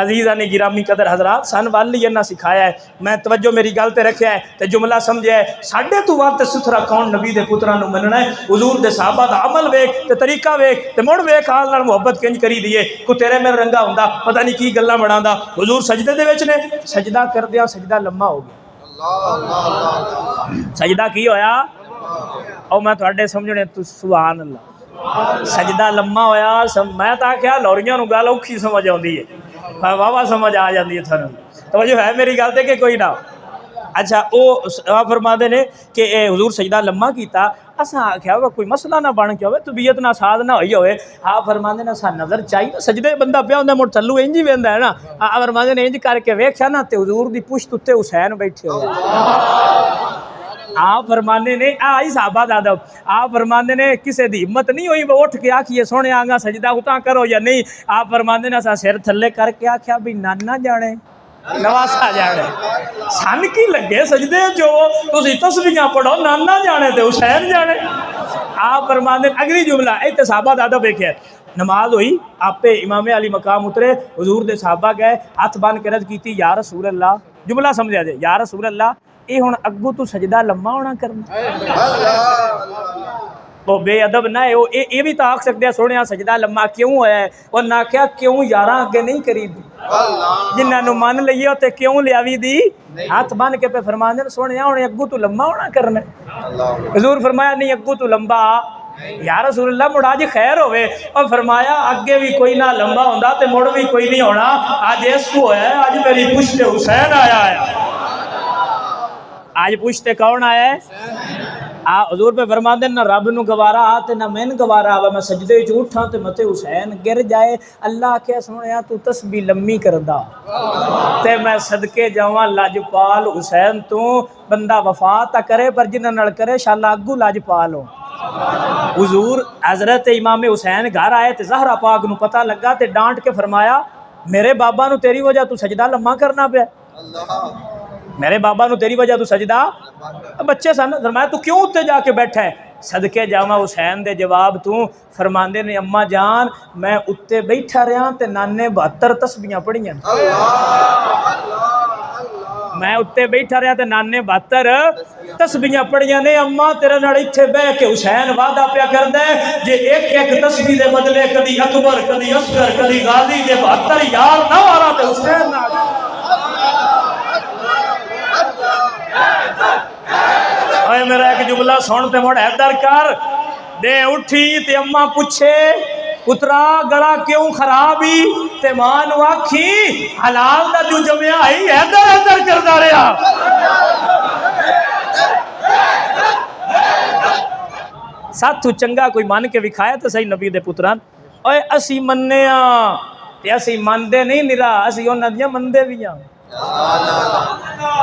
عزیزان گرامی قدر حضرات سن والی انہاں سکھایا ہے، میں توجہ میری گل تے رکھیا ہے تے جملہ سمجھیا ہے، ساڈے تو وقت ستھرا کون نبی دے پتراں نوں مننا ہے، حضور دے صحابہ دا عمل ویکھ تے طریقہ ویکھ تے مڑ ویکھ آل نال محبت کنج کری دیے، کو تیرے میرے رنگا ہوندا پتہ نہیں کی گلاں بناوندا، حضور سجدے دے وچ نے، سجدہ کردیاں سجدہ لمبا ہو گیا، سجدہ کی ہویا او میں تواڈے سمجھنے تو سبحان اللہ سجدہ لمبا ہویا، میں تا کیا لوریاں نو گل اوکھی سمجھ آندی ہے، واہ سمجھ آ جاندی ہے تھانوں، توجہ ہے میری گل تے کہ کوئی نہ؟ اچھا او فرماندے نے کہ اے حضور سجدہ لمبا کیتا، اساں آکھیا وہ کوئی مسئلہ نہ بن کے ہوئے طبیعت نہ ساز نہ ہوئی ہوئے، آپ فرماندے نے اساں نظر چاہیے سجدے بندہ پیا ہوندا مڑ تھلو انج ہی ویندا ہے نا، آپ فرماندے نے انج کر کے ویکھیا نا تے حضور دی پشت تے حسین بیٹھے ہوئے، آپ فرماندے نے آئی صحابہ دادو، آپ فرماندے نے کسے دی ہمت نہیں ہوئی وہ اٹھ کے آکھیے سونے آنگا سجدہ اتاں کرو یا نہیں، آپ فرماندے نے اساں سر تھلے کر کے آکھیا بھی نانا جانے نواسا جانے سن کی لگے سجدے جو تسی تسبیحاں پڑھو نانا جانے تے حسین جانے، آپ فرماندے اگلی جملہ ایتھے صحابہ دادو ویکھیا نماز ہوئی آپ پہ امام علی مقام اترے، حضور دے صحابہ گئے ہاتھ بن کے عرض کیتی یا رسول اللہ، جملہ سمجھا جائے یا رسول اللہ اے ہن اگوں تو سجدہ لمبا ہونا کرنا، وہ بے ادب نہ ہے، یہ بھی تو آکھ سکتے ہیں سونے سجدہ لمبا کیوں ہوا ہے، اور نہ کیا کیوں یاراں اگے نہیں کری دی، جنہاں نو من لئیے تے کیوں لیاوی دی، ہاتھ بن کے پہ فرماندے نے سونے ہونے اگوں تو لمبا ہونا کرنا، حضور فرمایا نہیں اگوں تو لمبا یا رسول اللہ مڑ آج خیر ہوئے، اور فرمایا اگے بھی کوئی نہ لمبا ہوندا تے مڑ بھی کوئی نہیں ہونا، آج اس کو ہے آج میری پشت حسین آیا ہے، آج پوچھتے کون آیا ہے، حضور پہ فرماندے نہ رب نو گوارا آتے نہ میں گوارا آوا، میں سجدے چ اٹھاں تے متے حسین گر جائے، اللہ کیا سنیا تو تسبیح لمبی کردا تے میں صدقے جاواں لاجپال حسین تو، بندہ وفا تا کرے پر جنہاں نال کرے شاءاللہ اگوں لاجپال ہو، حضور حضرت امام حسین گھر آئے تے زہرا پاک نو پتہ لگا تے ڈانٹ کے فرمایا میرے بابا نو تیری وجہ تو سجدہ لمبا کرنا پیا، میرے بابا نو تیری وجہ تو سجدہ، بچے سن، فرمایا تو کیوں اتنے جا کے بیٹھا ہے، صدقے جاواں حسین دے جواب تو فرماندے نے اماں جان میں اتنے بیٹھا رہا تے نانے 72 تسبیحاں پڑھیاں، میں اتنے بیٹھا رہا تے نانے 72 تسبیحاں پڑھیاں نے، اماں تیرے نال ایتھے بیٹھ کے حسین وعدہ پیا کردا ہے جے ایک ایک تسبیح دے بدلے کدی اکبر کدی اصغر کدی غازی دے 72 یار نہ مارا تے حسین نہ، اے میرا ایک جملہ سن تے مڑ حیدر کر دے اٹھی تے اماں پوچھے پترا گلا کیوں خرابی تے ماں نو آکھی حلال دا جو جمعہ ہی حیدر حیدر کردا رہیا، ساتھو چنگا کوئی مان کے وکھایا تے صحیح نبی دے پتران، اوے اسی مننے ہاں تے اسی مندے نہیں نرا اسی انہاں دیاں مندے بھی ہاں،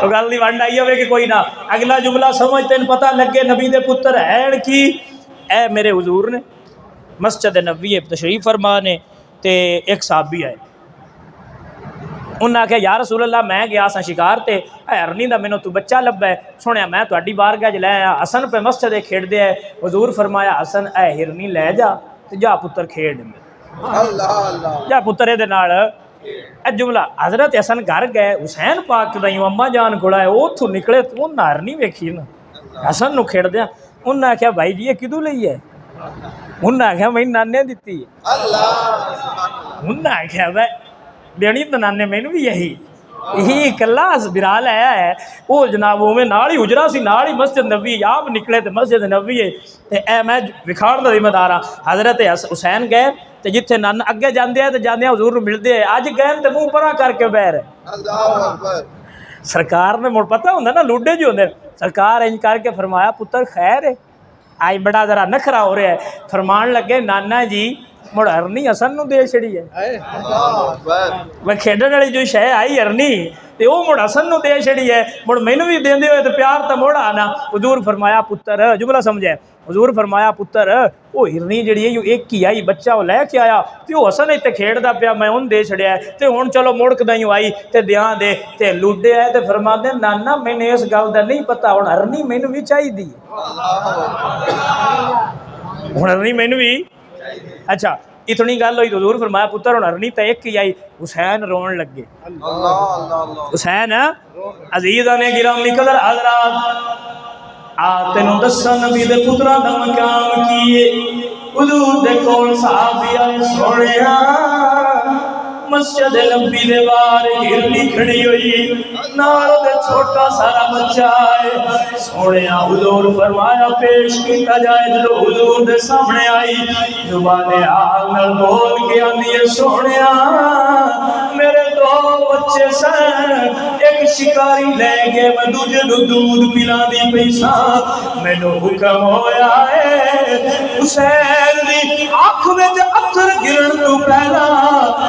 تو گل نہیں ونڈ آئی ہوئے کہ کوئی نہ، اگلا جملہ سمجھتے ہیں پتہ لگے نبی دے پتر ہیں کی، اے میرے حضور نے مسجد نبوی تشریف فرما نے تے ایک صحابی آئے، انہوں نے کہا یا رسول اللہ میں گیا سا شکار تے ہرنی دا مینوں تو بچہ لبا ہے، سنیا میں تہاڈی بارگاہ وچ لے آیا، حسن پہ مسجد کھیڈ دے ہے، حضور فرمایا حسن اے ہرنی لے جا تے جا پتر کھیڈ، جا پتر اے دے نال، اے جملہ حضرت حسن گھر گئے حسین پاک دا اماں جان کوڑا ہے اوتھوں نکلے تے انہاں ہرنی ویکھی نا حسن نو کھیڈ دیا، انہوں نے آکھیا بھائی جی یہ کدوں لئی ہے، انہوں نے آکھیا میں نانے دتی ہے، انہوں نے آکھیا بھائی دینی تو نانے مینوں بھی یہی کلا برال آیا ہے، وہ جناب میں نال ہی حجرا سی نال ہی مسجد نبوی، آپ نکلے تے مسجد نبوی ہے تے اے میں وکھاڑ دا ذمہ دار ہاں، حضرت حسین گئے تے جتھے نان اگے جاندے ہیں تے جاندے حضور نو ملدے ہیں، اج گئے تے منہ پرا کر کے بہ رہے، سرکار نے مڑ پتہ ہوندا نا لوڈے جو ہوندے، سرکار انج کر کے فرمایا پتر خیر ہے، آج بڑا ذرا نخرا ہو رہا ہے، فرمان لگے نانا جی مڑ ہرنی حسن نو دے چھڑی ہے، میں کھیڈن والی جو شے آئی ہرنی تے وہ مڑ حسن نو دے چھڑی ہے، مڑ مینوں بھی دیندے ہوئے تے پیار تے موڑ آنا، حضور فرمایا پتر جملہ سمجھے، حضور فرمایا پتر وہ ہرنی جڑی ہے جو ایک ہی آئی بچہ وہ لے کے آیا تے وہ حسن تے کھیڈدا پیا میں اون دے چھڑیا ہے تے ہن چلو مڑک دائیوں آئی تے دیاں دے تے لوڈے آئے تے فرماندے نانا میں نے اس گل دا نہیں پتہ ہن ہرنی مینوں بھی چاہیے، ہن ہرنی مینوں بھی، اچھا اتنی گل ہوئی تو حضور فرمایا پتر ہن ارنی تے ایک ہی آئی، حسین رون لگے۔ حسین عزیزاں نے گرامی قدر حضرات تینوں دساں نبی دے پتراں دا مقام کیے۔ حضور دے کول صحابی آئے سونیا مسجد نبی دے باہر گرنی کھڑی ہوئی، نال دے چھوٹا سارا بچہ ہے۔ سونیا حضور فرمایا پیش کیتا جائے، جو حضور دے سامنے آئی زبان حال نال بول کے آندی ہے سونیا میرے دو بچے سن، ایک شکاری لے گئے میں دوجے نو دودھ پلا دی پیسا، مینوں حکم ہویا ہے حسین دی آنکھ وچ اتھر گرن تو پہلا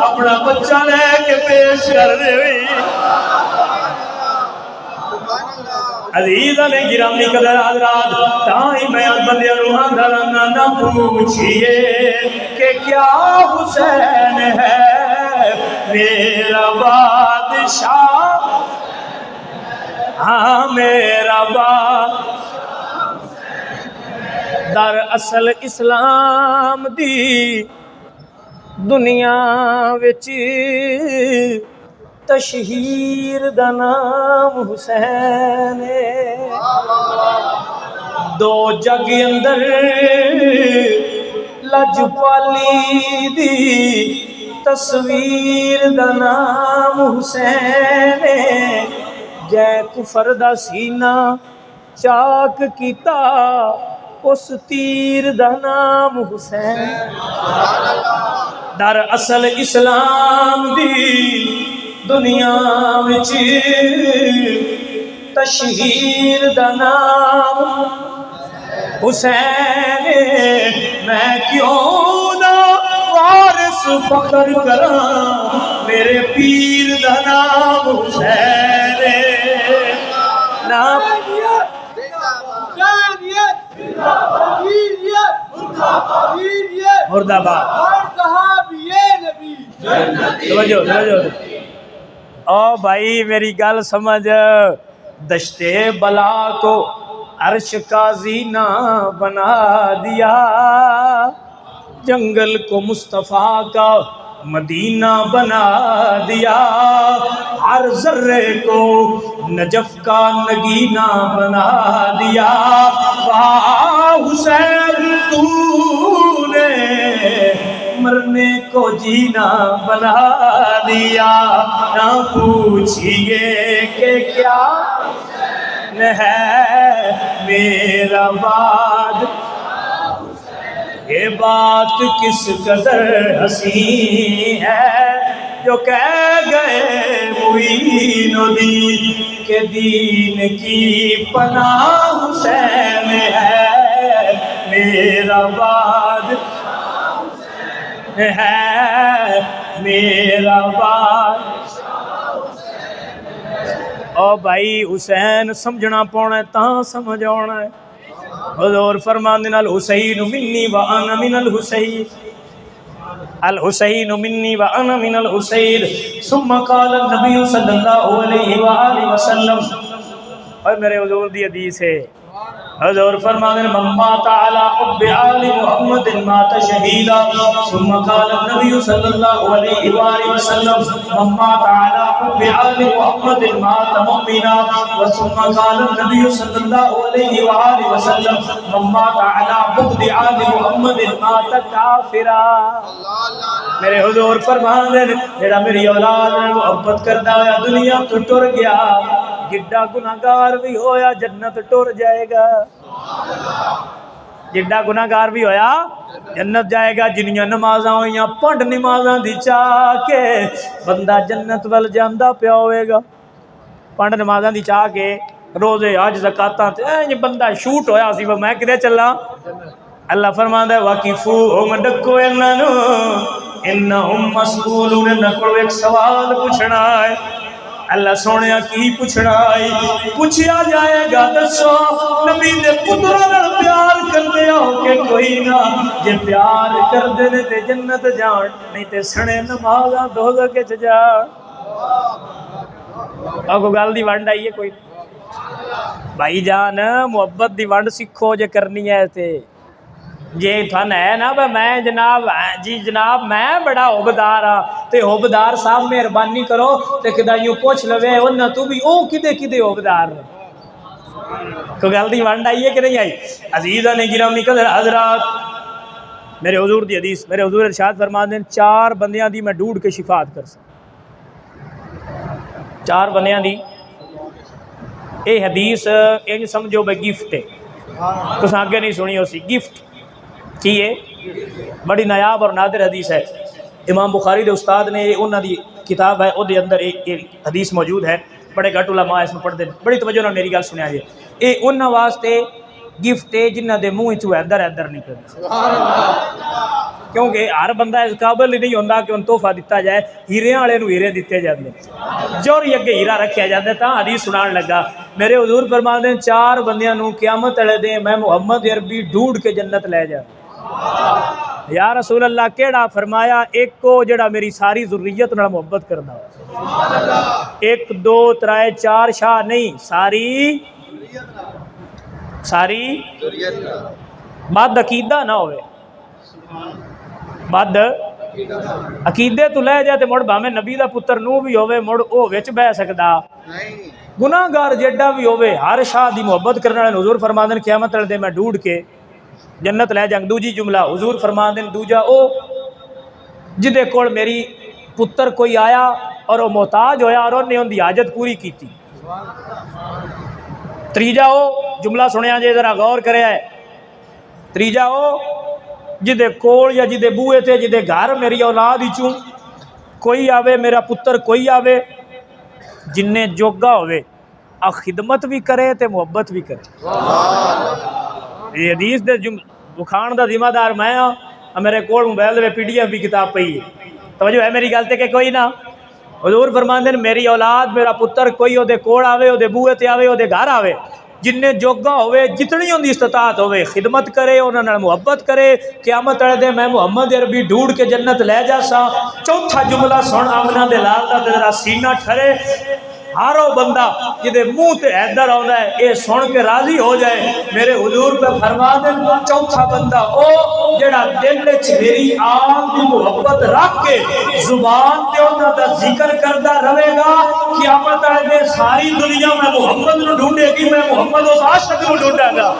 اپنا بچہ لے کے پیش کر دے۔ عزیزاں نے گرامی قدر حضرات تائیں میں بندیاں نوں آندا رہنا نہ پوچھئے کہ کیا حسین ہے میرا بادشاہ، ہاں میرا در اصل اسلام دی دنیا وچ تشہیر دا نام حسین ہے۔ دو جگ اندر لجپالی دی تصویر دا نام حسین ہے۔ جے کفر دا سینہ چاک کیتا اس تیر دا نام حسین۔ در اصل اسلام دی دنیا وچ تشہیر دا نام حسین، میں کیوں نہ وارث فخر کراں میرے پیر دا نام حسین نام مرد آباد۔ او بھائی میری گل سمجھ، دشتے بلا کو عرش کا زینہ بنا دیا، جنگل کو مصطفیٰ کا مدینہ بنا دیا، ہر ذرے کو نجف کا نگینہ بنا دیا۔ واہ حسین تو نے مرنے کو جینا بنا دیا، نہ پوچھئے کہ کیا ہے میرا باد، یہ بات کس قدر حسین ہے جو کہہ گئے معین الدین کہ دین کی پناہ حسین ہے میرا باد ہے میرا باد۔ او بھائی حسین سمجھنا پونا ہے تاں سمجھ آنا ہے۔ حضور فرماندے نال حسین منی و انا من الحسین، الحسین منی و انا من الحسین، ثم قال النبی صلی اللہ علیہ وآلہ وسلم، اور میرے حضور دی حدیث ہے، حضور فرمانے من مات علی حب آل محمد مات شہیدا، ثم قال النبی صلی اللہ علیہ وآلہ وسلم من مات علی حب آل محمد مات مؤمنا، ثم قال النبی صلی اللہ علیہ وآلہ وسلم من مات علی بغض آل محمد مات کافرا۔ میرے حضور فرمانے جڑا میری اولاد محبت کردا ہویا دنیا تو ٹر گیا، جڈا گناہگار بھی ہویا جنت ٹر جائے گا، جڈا گناہگار بھی ہویا جنت جائے گا۔ جنیاں نمازاں ہوئیاں پنڈ نمازاں دی چاہ کے بندہ جنت ول جاندا پیا ہوئے گا، پنڈ نمازاں دی چاہ کے روزے حج زکاتاں تے بندہ شوٹ ہویا سی میں کدے چلا۔ اللہ فرماندا ہے وَقِفُوهُمْ ڈکو انہاں انہم مسئولون، انہاں کول ایک سوال پوچھنا ہے۔ اللہ سونیا کی پوچھنا ہے؟ پوچھیا جائے گا دسو نبی دے پتراں نال پیار کردے ہو کہ کوئی نہ، جے پیار کردے نے تے جنت جان، نہیں تے سنے نمازاں دوزخ وچ جان۔ اگو گل دی ونڈ آئی ہے کوئی بھائی جان، محبت دی ونڈ سکھو جے کرنی ہے تے جی تھن ہے نا بھائی میں جناب جی جناب میں بڑا حبدار ہاں تے حبدار صاحب مہربانی کرو تے کدا یوں پوچھ لوے انہاں تو بھی او کدے کدے حبدار نے کوئی گل دی ونڈ آئی ہے کہ نہیں آئی؟ عزیزاں نے گرامی قدر حضرات میرے حضور دی حدیث میرے حضور ارشاد فرما دیں 4 بندیاں دی میں ڈھونڈ کے شفاعت کر سکتا 4 بندیاں دی اے حدیث انج سمجھو بے گفٹ ہے تو آگے نہیں سنی ہو سی گفٹ کی ہے بڑی نایاب اور نادر حدیث ہے امام بخاری دے استاد نے انہاں دی کتاب ہے او دے اندر ایک حدیث موجود ہے بڑے گھٹ علماء اس میں پڑھتے ہیں بڑی توجہ نال میری گل سنیا جی اے انہاں واسطے گفٹ ہے جنہاں دے منہ چوں ادھر نکلدا کیونکہ ہر بندہ اس قابل ہی نہیں ہوندا کہ ان تحفہ دتا جائے ہیرے والے نو ہیرے دیتے جاندے جوری اگے ہیرا رکھیا جاتا ہے تاں حدیث سنان لگا میرے حضور فرماندے 4 بندیاں نو قیامت والے دن میں محمد عربی ڈھونڈ کے جنت لے جا یا رسول اللہ کیڑا؟ فرمایا ایک کو جڑا میری ساری ذریت نال محبت کردا ہو 1 2 3 4 شاہ نہیں ساری بد عقیدہ نہ ہوئے بد عقیدے تو لے جائے تے مڑ بھاویں نبی دا پتر نو بھی ہوئے مڑ او وچ بہ سکدا گناہگار جیڈا بھی ہوئے ہر شاہ دی محبت کرنے والے حضور فرماندن قیامت والے دن میں ڈھونڈ کے جنت لے جاؤں دوجی جملہ حضور فرماندن دوجا او جدے کول میری پتر کوئی آیا اور وہ محتاج ہویا اور انہیں ان دی حاجت پوری کیتی تریجا او جملہ سنیا جے ذرا غور کرے ہے تریجا او جدے کول یا جدے بوئے تھے جدے گھر میری اولاد ہی چوں کوئی آوے میرا پتر کوئی آوے جننے جوگا ہوئے خدمت بھی کرے تے محبت بھی کرے یہ حدیث دے بخان دا ذمہ دار میں ہاں میرے کول موبائل دے PDF بھی کتاب پئی ہے توجہ ہے میری گل تے کہ کوئی نہ حضور فرماندے نے میری اولاد میرا پتر کوئی او دے کول آوے او دے بوئے تے آوے او دے گھر آوے جننے جوگا ہوئے جتنی ان دی استطاعت ہوئے خدمت کرے انہاں نال محبت کرے قیامت والے دن میں محمد عربی ڈھونڈ کے جنت لے جاسا چوتھا جملہ سن آمنہ دے لال دا ذرا سینہ ٹھرے ہارو بندہ جدے منہ تے حیدر آندا ہے اے سن کے راضی ہو جائے میرے حضور پہ فرما دیں چوتھا بندہ او جڑا دل وچ میری آپ دی محبت رکھ کے زبان تے انہاں دا ذکر کردا رہے گا قیامت والے دن ساری دنیا میں محمد نو ڈھونڈے گی میں محمد اس عاشق نو ڈھونڈاں گا